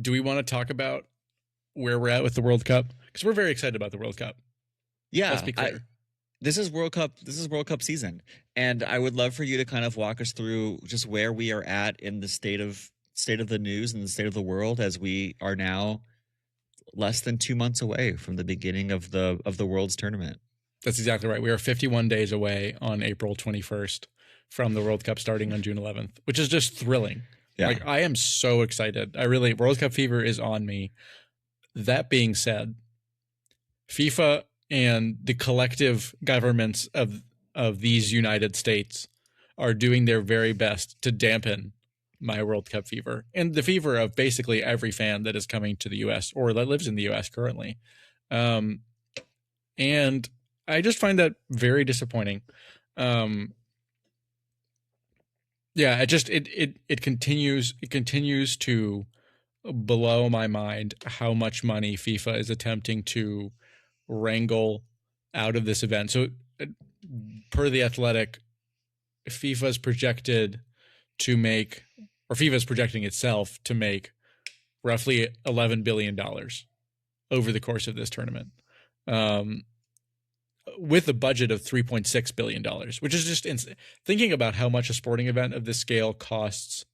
do we want to talk about where we're at with the World Cup? Because we're very excited about the World Cup. Let's Yeah, be clear. this is World Cup. This is World Cup season, and I would love for you to kind of walk us through just where we are at in the state of the news and the state of the world as we are now less than 2 months away from the beginning of the world's tournament. That's exactly right. We are 51 days away on April 21st from the World Cup starting on June 11th, which is just thrilling. Yeah. Like, I am so excited. World Cup fever is on me. That being said, FIFA and the collective governments of these United States are doing their very best to dampen my World Cup fever and the fever of basically every fan that is coming to the US or that lives in the US currently. And I just find that very disappointing. Yeah, it continues to blow my mind how much money FIFA is attempting to wrangle out of this event. So, per The Athletic, FIFA's projected to make, or FIFA's projecting itself to make, roughly $11 billion over the course of this tournament, with a budget of $3.6 billion, which is just thinking about how much a sporting event of this scale costs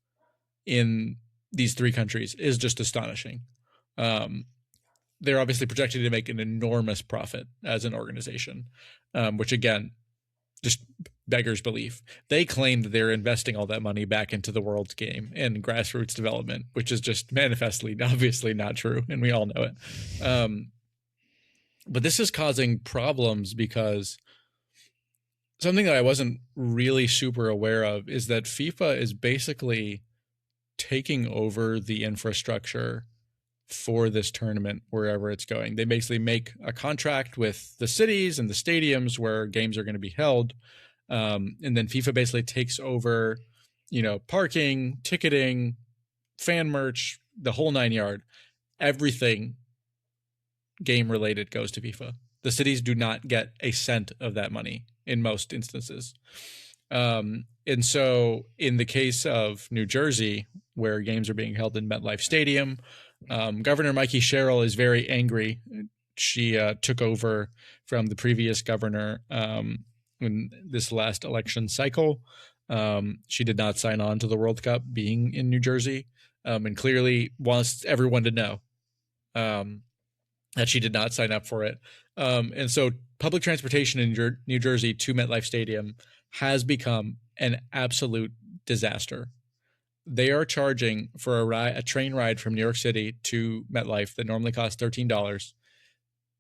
in these three countries is just astonishing. They're obviously projected to make an enormous profit as an organization, which again, just beggars belief. They claim that they're investing all that money back into the world's game and grassroots development, which is just manifestly, obviously not true, and we all know it. But this is causing problems because something that I wasn't really super aware of is that FIFA is basically taking over the infrastructure for this tournament wherever it's going. They basically make a contract with the cities and the stadiums where games are going to be held. And then FIFA basically takes over, parking, ticketing, fan merch, the whole 9 yards. Everything game related goes to FIFA. The cities do not get a cent of that money in most instances. And so in the case of New Jersey, where games are being held in MetLife Stadium, Governor Mikey Sherrill is very angry. She took over from the previous governor in this last election cycle. She did not sign on to the World Cup being in New Jersey, and clearly wants everyone to know that she did not sign up for it. And so public transportation in New Jersey to MetLife Stadium has become an absolute disaster. They are charging for a train ride from New York City to MetLife that normally costs $13.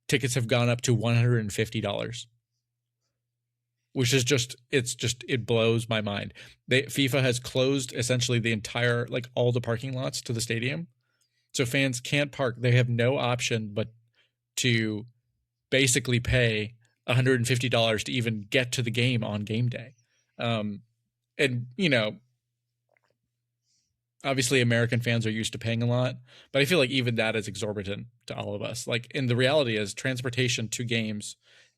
Tickets have gone up to $150, which is it blows my mind. FIFA has closed essentially the entire, all the parking lots to the stadium. So fans can't park. They have no option but to basically pay $150 to even get to the game on game day. And, obviously American fans are used to paying a lot, but I feel like even that is exorbitant to all of us. And the reality is transportation to games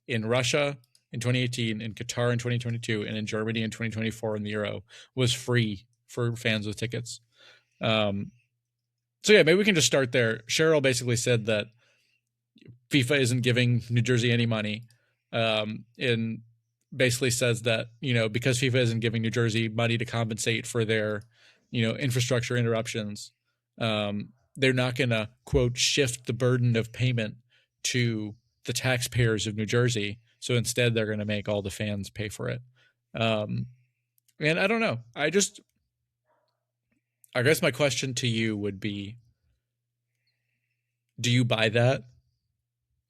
in Russia in 2018, in Qatar in 2022, and in Germany in 2024 in the Euro was free for fans with tickets. So yeah, maybe we can just start there. Cheryl basically said that FIFA isn't giving New Jersey any money, and basically says that, because FIFA isn't giving New Jersey money to compensate for their, infrastructure interruptions, they're not going to, quote, shift the burden of payment to the taxpayers of New Jersey. So instead, they're going to make all the fans pay for it. And I don't know. I guess my question to you would be, do you buy that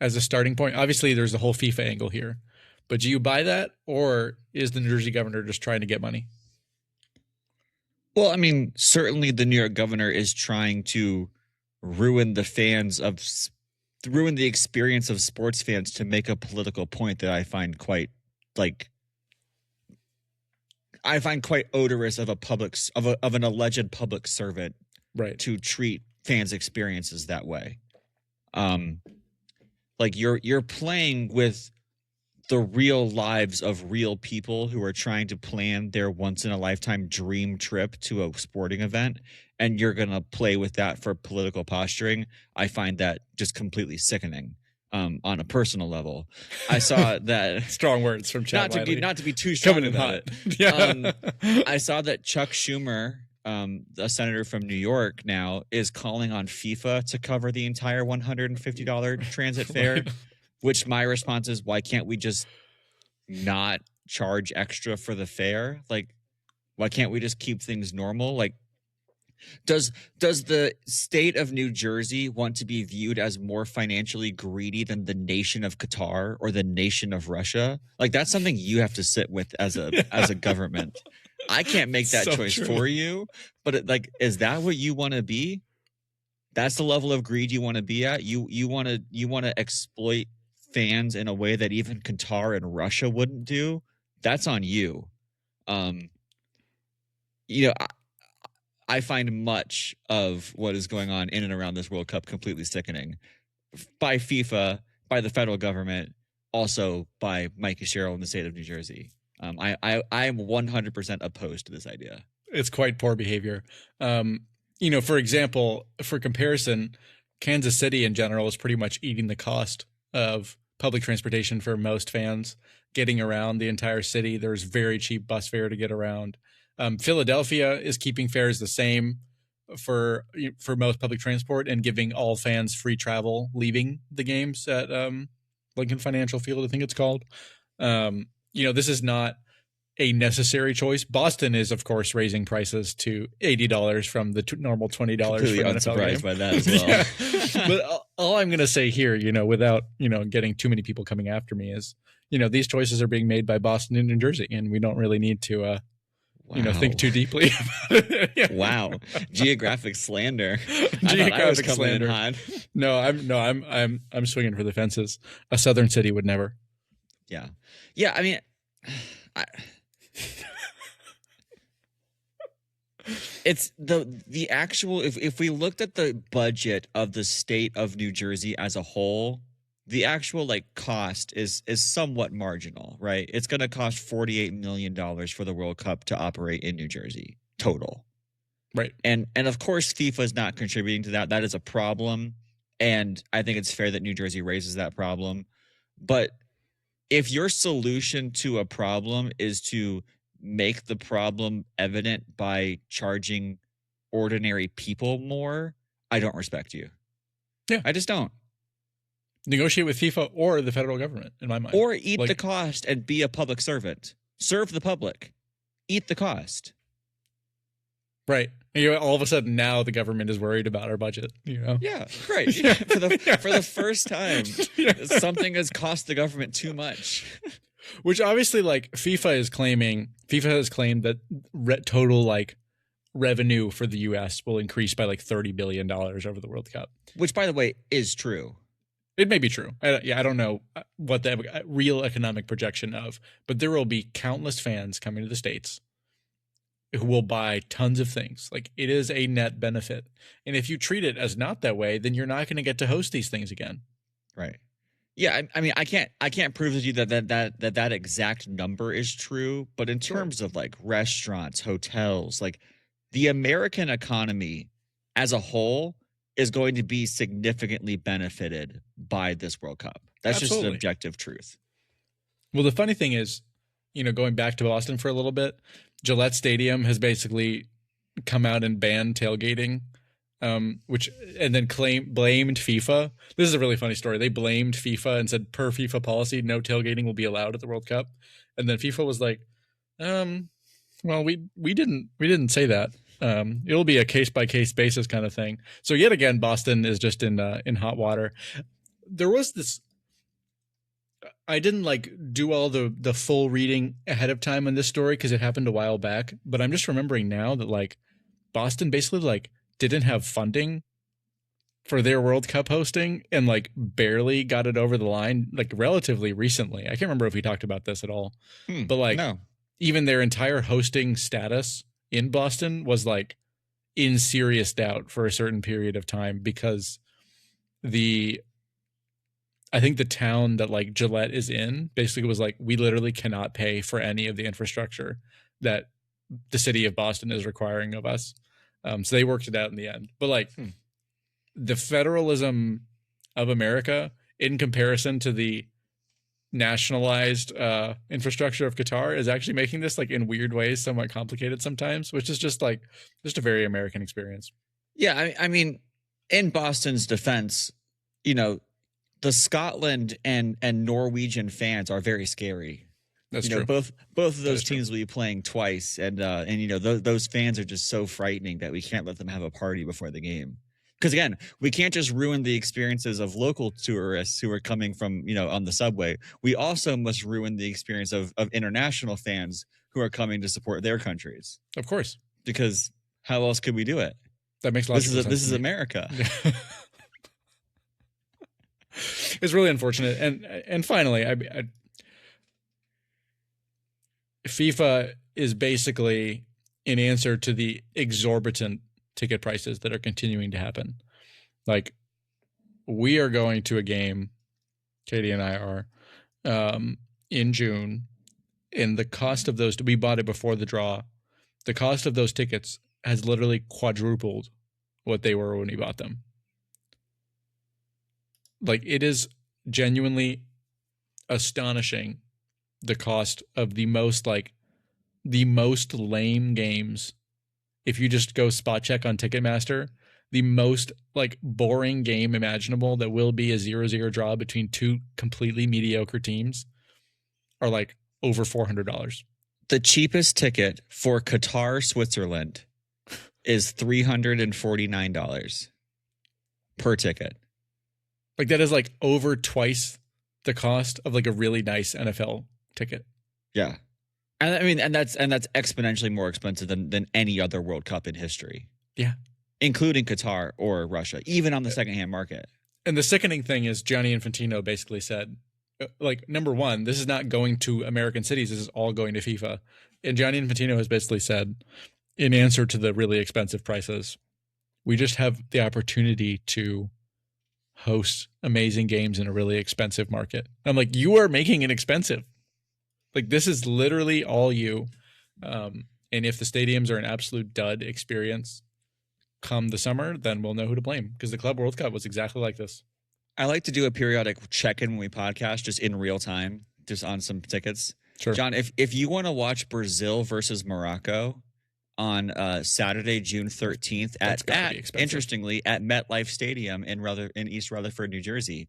as a starting point? Obviously, there's the whole FIFA angle here, but do you buy that, or is the New Jersey governor just trying to get money? Well, I mean, certainly the New York governor is trying to ruin the experience of sports fans to make a political point that I find quite odorous of an alleged public servant, right, to treat fans' experiences that way. You're playing with the real lives of real people who are trying to plan their once in a lifetime dream trip to a sporting event, and you're going to play with that for political posturing. I find that just completely sickening. On a personal level, I saw that strong words from Chad Wiley. Not to be too strong coming in about hot. it. Yeah. I saw that Chuck Schumer, a senator from New York, now is calling on FIFA to cover the entire $150 transit fare. Right. Which my response is, why can't we just not charge extra for the fare? Like, why can't we just keep things normal? Like, does the state of New Jersey want to be viewed as more financially greedy than the nation of Qatar or the nation of Russia? Like, that's something you have to sit with as a government. I can't make that So choice true. for you, but is that what you want to be? That's the level of greed you want to be at? You want to exploit fans in a way that even Qatar and Russia wouldn't do? That's on you. I find much of what is going on in and around this World Cup completely sickening. By FIFA, by the federal government, also by Mike Sherrill in the state of New Jersey. I am 100% opposed to this idea. It's quite poor behavior. For example, for comparison, Kansas City in general is pretty much eating the cost of public transportation for most fans. Getting around the entire city, there's very cheap bus fare to get around. Philadelphia is keeping fares the same for most public transport and giving all fans free travel leaving the games at Lincoln Financial Field, I think it's called. This is not a necessary choice. Boston is, of course, raising prices to $80 from the normal $20 Completely for an NFL unsurprised game. by that as well. Yeah. But all I'm going to say here, without getting too many people coming after me, is these choices are being made by Boston and New Jersey, and we don't really need to think too deeply about it. Yeah. Wow. Geographic slander. Geographic slander. Hot. No, I'm swinging for the fences. A southern city would never. Yeah. Yeah, I mean, it's the actual, if we looked at the budget of the state of New Jersey as a whole, the actual cost is somewhat marginal, right? It's going to cost $48 million for the World Cup to operate in New Jersey total. Right. And of course FIFA is not contributing to that. That is a problem. And I think it's fair that New Jersey raises that problem. But if your solution to a problem is to make the problem evident by charging ordinary people more, I don't respect you. Yeah. I just don't. Negotiate with FIFA or the federal government, in my mind. Or eat the cost and be a public servant. Serve the public. Eat the cost. Right. All of a sudden now the government is worried about our budget. Yeah, right. Yeah. For the first time, something has cost the government too much. Which obviously, FIFA has claimed that total revenue for the U.S. will increase by $30 billion over the World Cup. Which, by the way, is true. It may be true. I don't know what the real economic projection of, but there will be countless fans coming to the States who will buy tons of things. It is a net benefit. And if you treat it as not that way, then you're not going to get to host these things again. Right. Yeah, I mean, I can't prove to you that exact number is true, but in terms of restaurants, hotels, the American economy as a whole is going to be significantly benefited by this World Cup. That's Absolutely. Just an objective truth. Well, the funny thing is, going back to Boston for a little bit, Gillette Stadium has basically come out and banned tailgating, and then blamed FIFA. This is a really funny story. They blamed FIFA and said, per FIFA policy, no tailgating will be allowed at the World Cup. And then FIFA was like, well, we didn't say that. It'll be a case by case basis kind of thing. So yet again, Boston is just in hot water. There was this. I didn't do all the full reading ahead of time on this story because it happened a while back. But I'm just remembering now that Boston basically didn't have funding for their World Cup hosting and barely got it over the line relatively recently. I can't remember if we talked about this at all. But no. Even their entire hosting status in Boston was in serious doubt for a certain period of time because I think the town that Gillette is in basically was we literally cannot pay for any of the infrastructure that the city of Boston is requiring of us. So they worked it out in the end. But like the federalism of America in comparison to the nationalized infrastructure of Qatar is actually making this like in weird ways somewhat complicated sometimes, which is just a very American experience. Yeah, I mean, in Boston's defense, you know, the Scotland and Norwegian fans are very scary. That's you know, true. both of those teams will be playing twice, and you know those fans are just so frightening that we can't let them have a party before the game. Because again, we can't just ruin the experiences of local tourists who are coming from on the subway. We also must ruin the experience of international fans who are coming to support their countries. Of course, because how else could we do it? That makes logical sense. This is America. It's really unfortunate, and finally, FIFA is basically an answer to the exorbitant ticket prices that are continuing to happen. Like, we are going to a game, Katie and I are, in June, and the cost of those, we bought it before the draw, the cost of those tickets has literally quadrupled what they were when we bought them. Like, it is genuinely astonishing the cost of the most lame games. If you just go spot check on Ticketmaster, the most like boring game imaginable that will be a 0-0 draw between two completely mediocre teams are like over $400. The cheapest ticket for Qatar, Switzerland is $349 per ticket. Like, that is like over twice the cost of like a really nice NFL ticket. Yeah. And I mean, and that's exponentially more expensive than any other World Cup in history. Yeah. Including Qatar or Russia, even on the secondhand market. And the sickening thing is Gianni Infantino basically said, like, number one, this is not going to American cities. This is all going to FIFA. And Gianni Infantino has basically said, in answer to the really expensive prices, we just have the opportunity to host amazing games in a really expensive market. I'm like, you are making it expensive. Like, this is literally all you. And if the stadiums are an absolute dud experience come the summer, then we'll know who to blame, because the Club World Cup was exactly like this. I like to do a periodic check-in when we podcast, just in real time, just on some tickets. Sure. John, if you want to watch Brazil versus Morocco on Saturday, June 13th, interestingly, at MetLife Stadium in East Rutherford, New Jersey,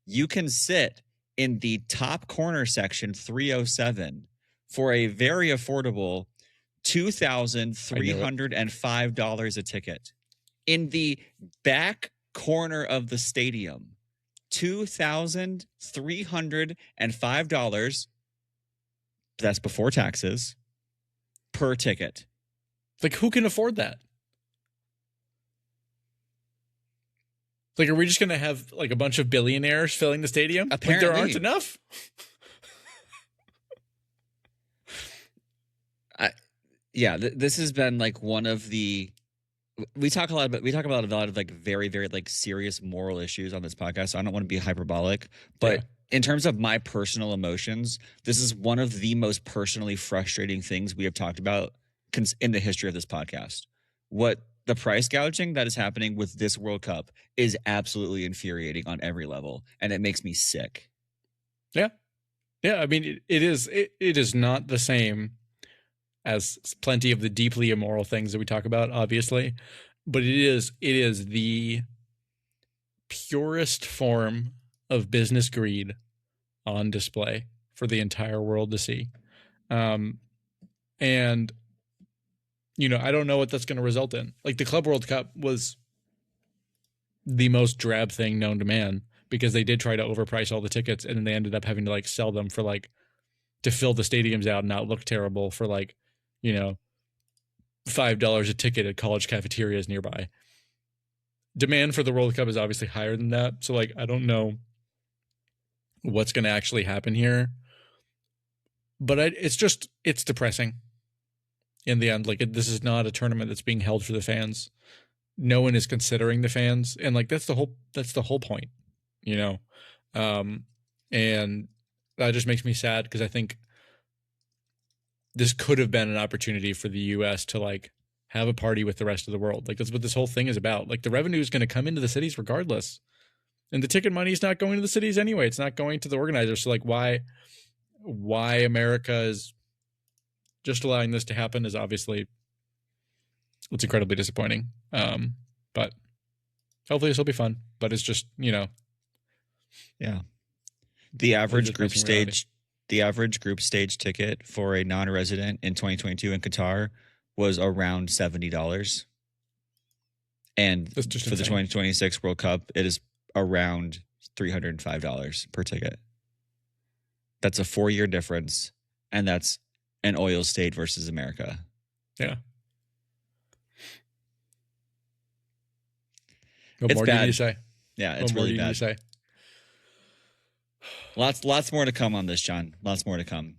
you can sit in the top corner section 307 for a very affordable $2,305 a ticket. In the back corner of the stadium, $2,305, that's before taxes, per ticket. Like, who can afford that? Like, are we just going to have like a bunch of billionaires filling the stadium? Apparently. Like, there aren't enough. This has been like one of the. We talk about a lot of like very, very like serious moral issues on this podcast. So I don't want to be hyperbolic, but in terms of my personal emotions, this is one of the most personally frustrating things we have talked about in the history of this podcast. What the price gouging that is happening with this World Cup is absolutely infuriating on every level, and it makes me sick. Yeah. I mean, it is not the same as plenty of the deeply immoral things that we talk about, obviously, but it is the purest form of business greed on display for the entire world to see. And I don't know what that's going to result in. Like, the Club World Cup was the most drab thing known to man, because they did try to overprice all the tickets, and then they ended up having to like sell them for like to fill the stadiums out and not look terrible for like, $5 a ticket at college cafeterias nearby. Demand for the World Cup is obviously higher than that. So like, I don't know what's going to actually happen here, but it's depressing in the end. Like, this is not a tournament that's being held for the fans. No one is considering the fans. And like, that's the whole point, and that just makes me sad, because I think this could have been an opportunity for the US to like have a party with the rest of the world. Like that's what this whole thing is about. Like the revenue is going to come into the cities regardless. And the ticket money is not going to the cities anyway. It's not going to the organizers. So like why America is just allowing this to happen is obviously it's incredibly disappointing. But hopefully this will be fun. But it's just, yeah. The average group stage ticket for a non-resident in 2022 in Qatar was around $70. And for insane. the 2026 World Cup, it is around $305 per ticket. That's a 4-year difference, and that's an oil state versus America. Yeah. What more do you say? Yeah, it's really bad. Say? Lots more to come on this, John. Lots more to come.